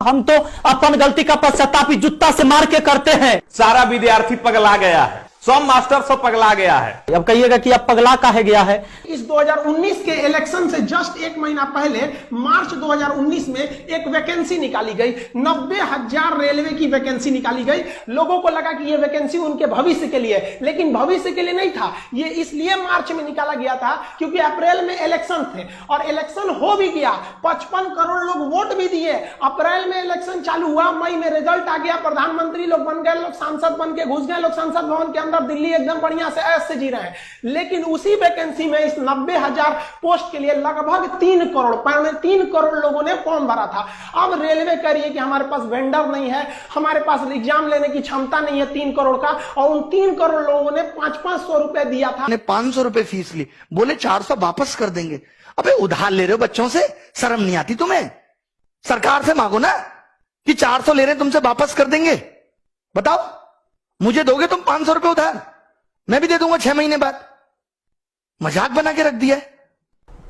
हम तो अपन गलती का पश्चाताप जूता से मार के करते हैं। सारा विद्यार्थी पगला गया है, सब मास्टर सब पगला गया है। अब कहिएगा कि अब पगला काहे गया है। इस 2019 के इलेक्शन से जस्ट एक महीना पहले मार्च 2019 में एक वैकेंसी निकाली गई, 90,000 रेलवे की वैकेंसी निकाली गई। लोगों को लगा कि यह वैकेंसी उनके भविष्य के लिए, लेकिन भविष्य के लिए नहीं था। यह इसलिए मार्च में निकाला गया था क्योंकि अप्रैल में इलेक्शन थे और इलेक्शन हो भी गया, 55 करोड़ लोग वोट भी दिए। अप्रैल में इलेक्शन चालू हुआ, मई में रिजल्ट आ गया, प्रधानमंत्री लोग बन गए, लोग सांसद बन के घुस गए, लोग संसद भवन के अंदर दिल्ली एकदम बढ़िया से ऐश से जी रहे हैं। लेकिन उसी वैकेंसी में इस 90,000 पोस्ट के लिए लगभग 3 करोड़ लोगों ने फॉर्म भरा था। अब रेलवे कह रही है कि हमारे पास वेंडर नहीं है, हमारे पास एग्जाम लेने की क्षमता नहीं है 3 करोड़ का, और उन 3 करोड़ लोगों ने 500 रुपए दिया था। 500 रुपए फीस ली, बोले 400 वापस कर देंगे। अबे उधार ले रहे हो बच्चों से, शर्म नहीं आती तुम्हें? सरकार से मांगो ना कि 400 ले रहे हैं तुमसे वापस कर देंगे। बताओ, मुझे दोगे तुम 500 रुपए उधार, मैं भी दे दूंगा 6 महीने बाद। मजाक बना के रख दिया है।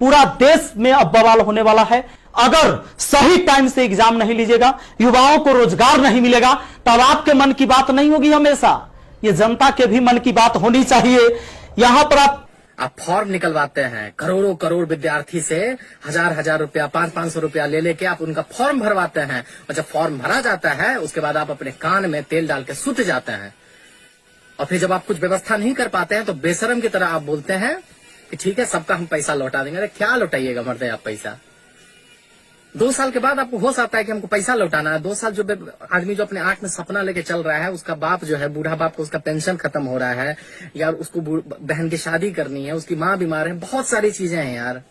पूरा देश में अब बवाल होने वाला है। अगर सही टाइम से एग्जाम नहीं लीजिएगा, युवाओं को रोजगार नहीं मिलेगा, तब आपके मन की बात नहीं होगी। हमेशा ये जनता के भी मन की बात होनी चाहिए। यहां पर आप फॉर्म निकलवाते हैं, करोड़ों करोड़ विद्यार्थी से हजार रुपया, 500 रुपया ले लेके आप उनका फॉर्म भरवाते हैं, और जब फॉर्म भरा जाता है उसके बाद आप अपने कान में तेल डाल के सुत जाते हैं, और फिर जब आप कुछ व्यवस्था नहीं कर पाते हैं तो बेशरम की तरह आप बोलते हैं कि ठीक है सबका हम पैसा लौटा देंगे। अरे क्या लौटाइएगा मरते आप पैसा? 2 साल के बाद आपको होश आता है कि हमको पैसा लौटाना है। 2 साल जो आदमी जो अपने आंख में सपना लेके चल रहा है, उसका बाप जो है, बूढ़ा बाप को उसका पेंशन खत्म हो रहा है, या उसको बहन की शादी करनी है, उसकी माँ बीमार है, बहुत सारी चीजें हैं यार।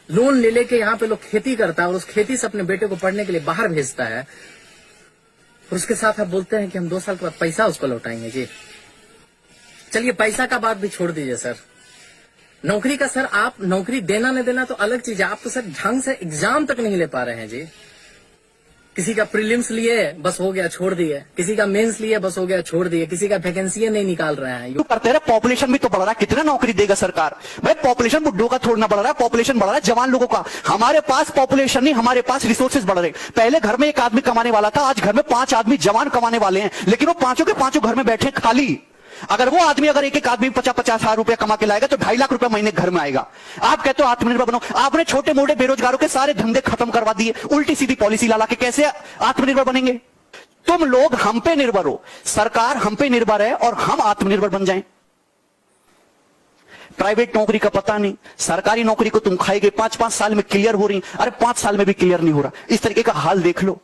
लोन ले लेके यहाँ पे लोग खेती करता है और उस खेती से अपने बेटे को पढ़ने के लिए बाहर भेजता है, और उसके साथ आप बोलते हैं कि हम 2 साल के बाद पैसा उसको लौटाएंगे। जी चलिए, पैसा का बात भी छोड़ दीजिए सर, नौकरी का सर, आप नौकरी देना नहीं देना तो अलग चीज है, आप तो सर ढंग से एग्जाम तक नहीं ले पा रहे हैं जी। किसी का प्रीलिम्स लिए बस हो गया छोड़ दिए, किसी का मेंस लिए बस हो गया छोड़ दिए, किसी का वैकेंसी नहीं निकाल रहे हैं। क्यों करते रहे? पॉपुलेशन भी तो बढ़ रहा है, कितना नौकरी देगा सरकार भाई? पॉपुलेशन बुड्ढों का थोड़ा बढ़ रहा है, पॉपुलेशन बढ़ रहा है जवान लोगों का। हमारे पास पॉपुलेशन नहीं, हमारे पास रिसोर्सेज बढ़ रहे। पहले घर में 1 आदमी कमाने वाला था, आज घर में 5 आदमी जवान कमाने वाले हैं, लेकिन वो 5 के 5 घर में बैठे खाली। अगर वो आदमी अगर एक आदमी 50-50 हजार रुपया कमा के लाएगा तो 2.5 लाख रुपया महीने घर में आएगा। आप कहते हो आत्मनिर्भर बनो, आपने छोटे मोटे बेरोजगारों के सारे धंधे खत्म करवा दिए, उल्टी सीधी पॉलिसी ला के। कैसे आत्मनिर्भर बनेंगे? तुम लोग हम पे निर्भर हो, सरकार हम पे निर्भर है, और हम आत्मनिर्भर बन जाएं। प्राइवेट नौकरी का पता नहीं, सरकारी नौकरी को तुम खाएंगे, 5-5 साल में क्लियर हो रही, अरे 5 साल में भी क्लियर नहीं हो रहा। इस तरीके का हाल देख लो।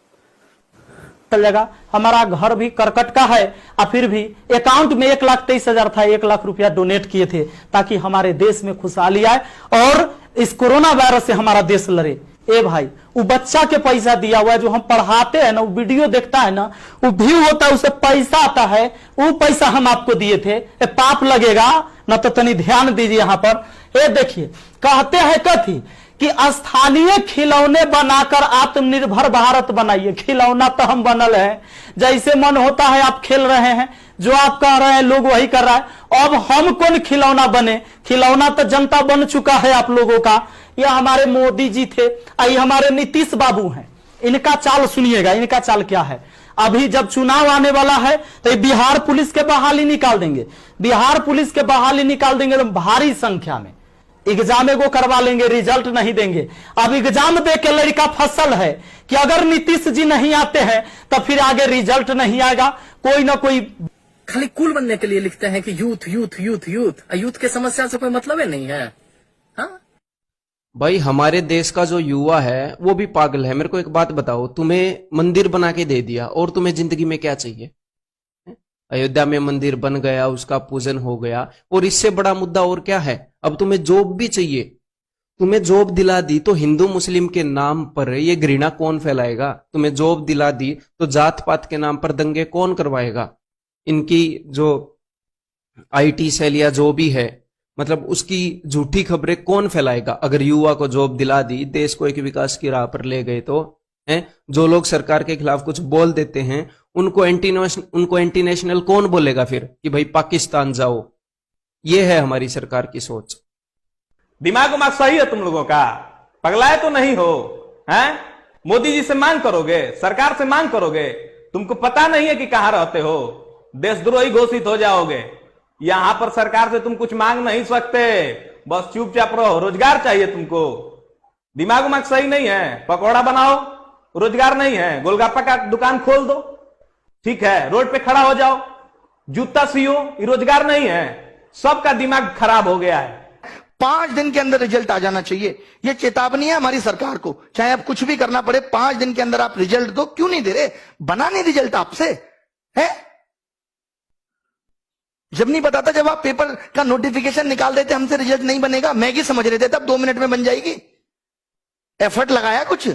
चलेगा, हमारा घर भी करकट का है, और फिर भी अकाउंट में 1,23,000 था, 1 लाख रुपया डोनेट किए थे ताकि हमारे देश में खुशहाली आए और इस कोरोना वायरस से हमारा देश लड़े। ए भाई, वो बच्चा के पैसा दिया हुआ है, जो हम पढ़ाते हैं ना, वो वीडियो देखता है ना, वो व्यू होता है, उसे पैसा आता है, वो पैसा हम आपको दिए थे। पाप लगेगा ना, तो तनी ध्यान दीजिए यहाँ पर। ये देखिए, कहते हैं कथी कि स्थानीय खिलौने बनाकर आत्मनिर्भर भारत बनाइए। खिलौना तो हम बनल है, जैसे मन होता है आप खेल रहे हैं, जो आप कह रहे हैं लोग वही कर रहा है। अब हम कौन खिलौना बने? खिलौना तो जनता बन चुका है आप लोगों का। यह हमारे मोदी जी थे, ये हमारे नीतीश बाबू हैं। इनका चाल सुनिएगा, इनका चाल क्या है। अभी जब चुनाव आने वाला है तो बिहार पुलिस के बहाली निकाल देंगे, बिहार पुलिस के बहाली निकाल देंगे तो भारी संख्या में एग्जाम को करवा लेंगे, रिजल्ट नहीं देंगे। अब एग्जाम दे के लड़का फसल है कि अगर नीतीश जी नहीं आते हैं तो फिर आगे रिजल्ट नहीं आएगा। कोई ना कोई खाली कूल बनने के लिए लिखते हैं कि youth youth youth youth, youth के समस्या से कोई मतलब ही नहीं है। हाँ भाई, हमारे देश का जो युवा है वो भी पागल है। मेरे को एक बात बताओ, तुम्हें मंदिर बना के दे दिया और तुम्हें जिंदगी में क्या चाहिए? अयोध्या में मंदिर बन गया, उसका पूजन हो गया, और इससे बड़ा मुद्दा और क्या है? अब तुम्हें जॉब भी चाहिए, तुम्हें जॉब दिला दी तो हिंदू मुस्लिम के नाम पर ये घृणा कौन फैलाएगा? तुम्हें जॉब दिला दी तो जात पात के नाम पर दंगे कौन करवाएगा? इनकी जो आईटी सेल या जो भी है, मतलब उसकी झूठी खबरें कौन फैलाएगा? अगर युवा को जॉब दिला दी, देश को एक विकास की राह पर ले गए तो हैं? जो लोग सरकार के खिलाफ कुछ बोल देते हैं उनको एंटी नेशनल कौन बोलेगा फिर कि भाई पाकिस्तान जाओ? ये है हमारी सरकार की सोच। दिमाग उमाग सही है तुम लोगों का? पगलाए तो नहीं हो हैं? मोदी जी से मांग करोगे, सरकार से मांग करोगे? तुमको पता नहीं है कि कहां रहते हो, देशद्रोही घोषित हो जाओगे। यहां पर सरकार से तुम कुछ मांग नहीं सकते, बस चुपचाप रहो। रोजगार चाहिए तुमको, दिमाग उमाग सही नहीं है, पकौड़ा बनाओ, रोजगार नहीं है, गोलगप्पा का दुकान खोल दो, ठीक है, रोड पे खड़ा हो जाओ, जूता सियो, ये रोजगार नहीं है। सबका दिमाग खराब हो गया है। 5 दिन के अंदर रिजल्ट आ जाना चाहिए, ये चेतावनी है हमारी सरकार को। चाहे आप कुछ भी करना पड़े, 5 दिन के अंदर आप रिजल्ट दो। क्यों नहीं दे रहे? बना नहीं रिजल्ट आपसे है? जब नहीं बताता, जब आप पेपर का नोटिफिकेशन निकाल देते हमसे रिजल्ट नहीं बनेगा, मैगी समझ रहे थे, तब 2 मिनट में बन जाएगी। एफर्ट लगाया कुछ?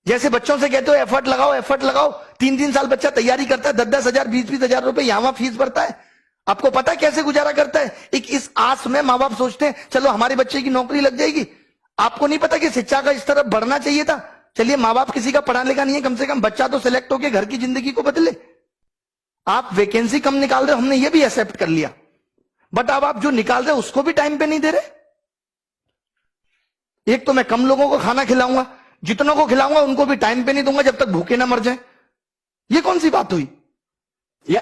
जैसे बच्चों से कहते हो एफर्ट लगाओ, एफर्ट लगाओ। 3-3 साल बच्चा तैयारी करता है, 10-10 हजार 20-20 हजार रुपए यहां फीस भरता है। आपको पता है कैसे गुजारा करता है? एक इस आस में मां बाप सोचते हैं चलो हमारे बच्चे की नौकरी लग जाएगी। आपको नहीं पता कि शिक्षा का इस तरफ बढ़ना चाहिए था। चलिए मां बाप किसी का पढ़ा लिखा नहीं है, कम से कम बच्चा तो सिलेक्ट होकर घर की जिंदगी को बदले। आप वैकेंसी कम निकाल रहे हो, हमने ये भी एक्सेप्ट कर लिया, बट अब आप जो निकाल रहे हो उसको भी टाइम पे नहीं दे रहे। एक तो मैं कम लोगों को खाना खिलाऊंगा, जितनों को खिलाऊंगा उनको भी टाइम पे नहीं दूंगा जब तक भूखे ना मर जाए। ये कौन सी बात हुई? या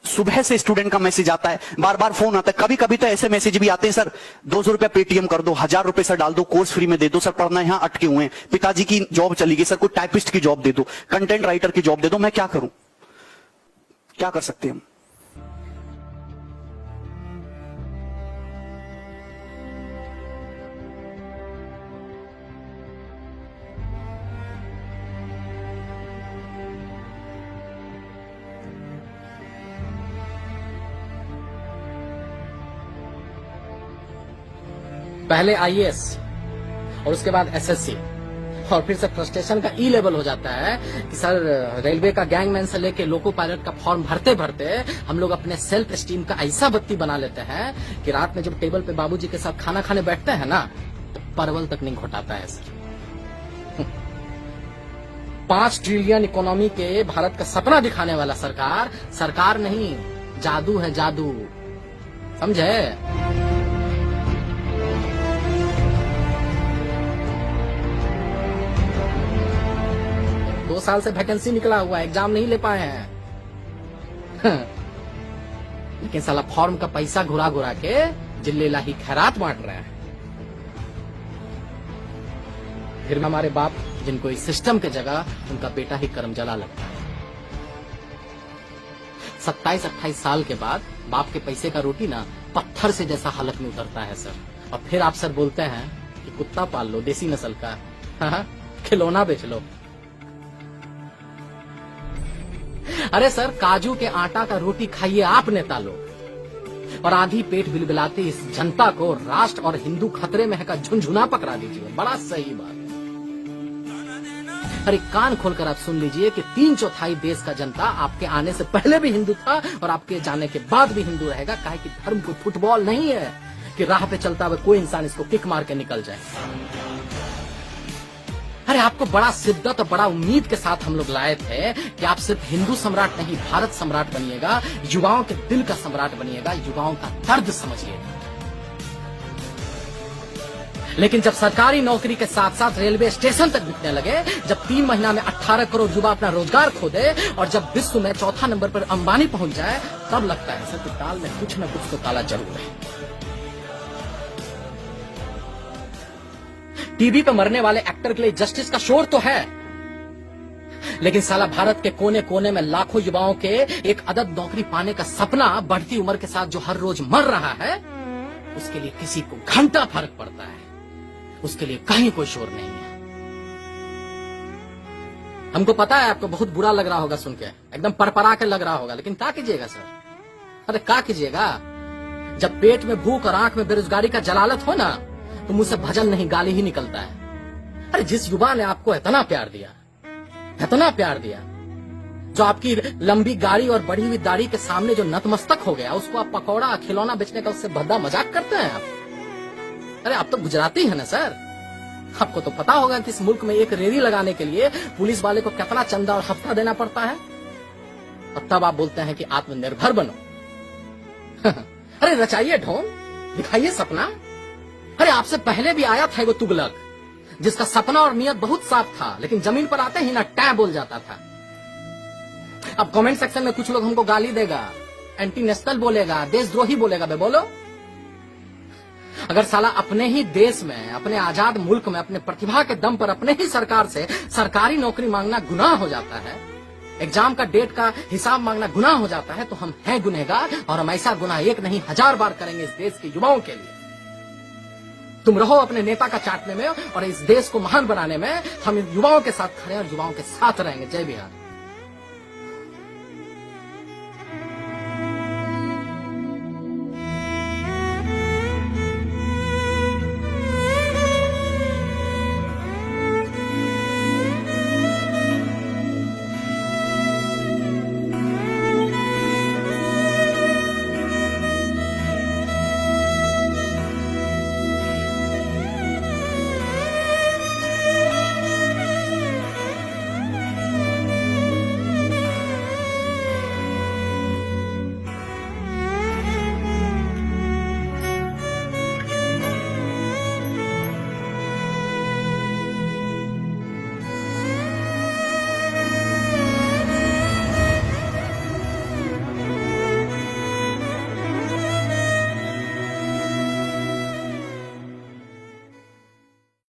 सुबह से स्टूडेंट का मैसेज आता है, बार बार फोन आता है। कभी कभी तो ऐसे मैसेज भी आते हैं, सर 200 रुपया पेटीएम कर दो, 1000 रुपए सर डाल दो, कोर्स फ्री में दे दो, सर पढ़ना यहां अटके हुए हैं, पिताजी की जॉब चली गई, सर कोई टाइपिस्ट की जॉब दे दो, कंटेंट राइटर की जॉब दे दो। मैं क्या करूं? क्या कर सकते हैं हम? पहले आईएएस और उसके बाद एसएससी, और फिर से फ्रस्ट्रेशन का ई लेवल हो जाता है कि सर रेलवे का गैंगमैन से लेके लोको पायलट का फॉर्म भरते भरते हम लोग अपने सेल्फ एस्टीम का ऐसा बत्ती बना लेते हैं कि रात में जब टेबल पे बाबूजी के साथ खाना खाने बैठते हैं ना, तो परवल तक नहीं घोटाता है सर। 5 ट्रिलियन इकोनॉमी के भारत का सपना दिखाने वाला सरकार, सरकार नहीं, जादू है जादू, समझे? 2 साल से वैकेंसी निकला हुआ है, एग्जाम नहीं ले पाए हैं। लेकिन साला फॉर्म का पैसा घुरा घुरा के जिले लाही खैरात बांट रहे हैं। फिर भी हमारे बाप, जिनको इस सिस्टम के जगह उनका बेटा ही कर्म जला लगता है। 27-28 साल के बाद बाप के पैसे का रोटी ना पत्थर से जैसा हालत में उतरता है सर। और फिर आप सर बोलते हैं कि कुत्ता पाल लो देसी नस्ल का, हाँ, खिलौना बेच लो। अरे सर, काजू के आटा का रोटी खाइए आप नेता लोग, और आधी पेट बिलबिलाते इस जनता को राष्ट्र और हिंदू खतरे में है का झुंझुना पकड़ा दीजिए। बड़ा सही बात। अरे कान खोलकर आप सुन लीजिए कि 3/4 देश का जनता आपके आने से पहले भी हिंदू था और आपके जाने के बाद भी हिंदू रहेगा। काहे कि धर्म कोई फुटबॉल नहीं है कि राह पे चलता हुआ कोई इंसान इसको किक मार के निकल जाए। अरे आपको बड़ा शिद्दत और बड़ा उम्मीद के साथ हम लोग लाए थे कि आप सिर्फ हिंदू सम्राट नहीं, भारत सम्राट बनिएगा, युवाओं के दिल का सम्राट बनिएगा, युवाओं का दर्द समझिएगा। लेकिन जब सरकारी नौकरी के साथ साथ रेलवे स्टेशन तक बिकने लगे, जब 3 महीना में 18 करोड़ युवा अपना रोजगार खो दे, और जब विश्व में 4था नंबर पर अंबानी पहुंच जाए, तब लगता है सर कि दाल में कुछ न कुछ तो काला जरूर है। टीवी पे मरने वाले एक्टर के लिए जस्टिस का शोर तो है, लेकिन साला भारत के कोने कोने में लाखों युवाओं के एक अदद नौकरी पाने का सपना बढ़ती उम्र के साथ जो हर रोज मर रहा है, उसके लिए किसी को घंटा फर्क पड़ता है, उसके लिए कहीं कोई शोर नहीं है। हमको पता है आपको बहुत बुरा लग रहा होगा सुन के, एकदम परपरा के लग रहा होगा, लेकिन क्या कीजिएगा सर? अरे क्या कीजिएगा? जब पेट में भूख और आंख में बेरोजगारी का जलालत हो ना, तो मुझसे भजन नहीं गाली ही निकलता है। अरे जिस युवा ने आपको इतना प्यार दिया, इतना प्यार दिया, जो आपकी लंबी गाड़ी और बड़ी हुई दाढ़ी के सामने जो नतमस्तक हो गया, उसको आप पकौड़ा खिलौना बेचने का उससे भद्दा मजाक करते हैं आप। अरे आप तो गुजराती हैं ना सर, आपको तो पता होगा कि इस मुल्क में एक रेडी लगाने के लिए पुलिस वाले को कितना चंदा और हफ्ता देना पड़ता है, और तब आप बोलते हैं कि आत्मनिर्भर बनो। अरे रचाइए ढोंग, दिखाइए सपना। अरे आपसे पहले भी आया था वो तुगलक, जिसका सपना और नियत बहुत साफ था, लेकिन जमीन पर आते ही ना टै बोल जाता था। अब कमेंट सेक्शन में कुछ लोग हमको गाली देगा, एंटी नेशनल बोलेगा, देशद्रोही बोलेगा। बे बोलो, अगर साला अपने ही देश में, अपने आजाद मुल्क में, अपने प्रतिभा के दम पर अपने ही सरकार से सरकारी नौकरी मांगना गुनाह हो जाता है, एग्जाम का डेट का हिसाब मांगना गुनाह हो जाता है, तो हम हैं गुनहगार और हम ऐसा गुनाह एक नहीं 1000 बार करेंगे इस देश के युवाओं के लिए। तुम रहो अपने नेता का चाटने में और इस देश को महान बनाने में। हम युवाओं के साथ खड़े और युवाओं के साथ रहेंगे। जय बिहार।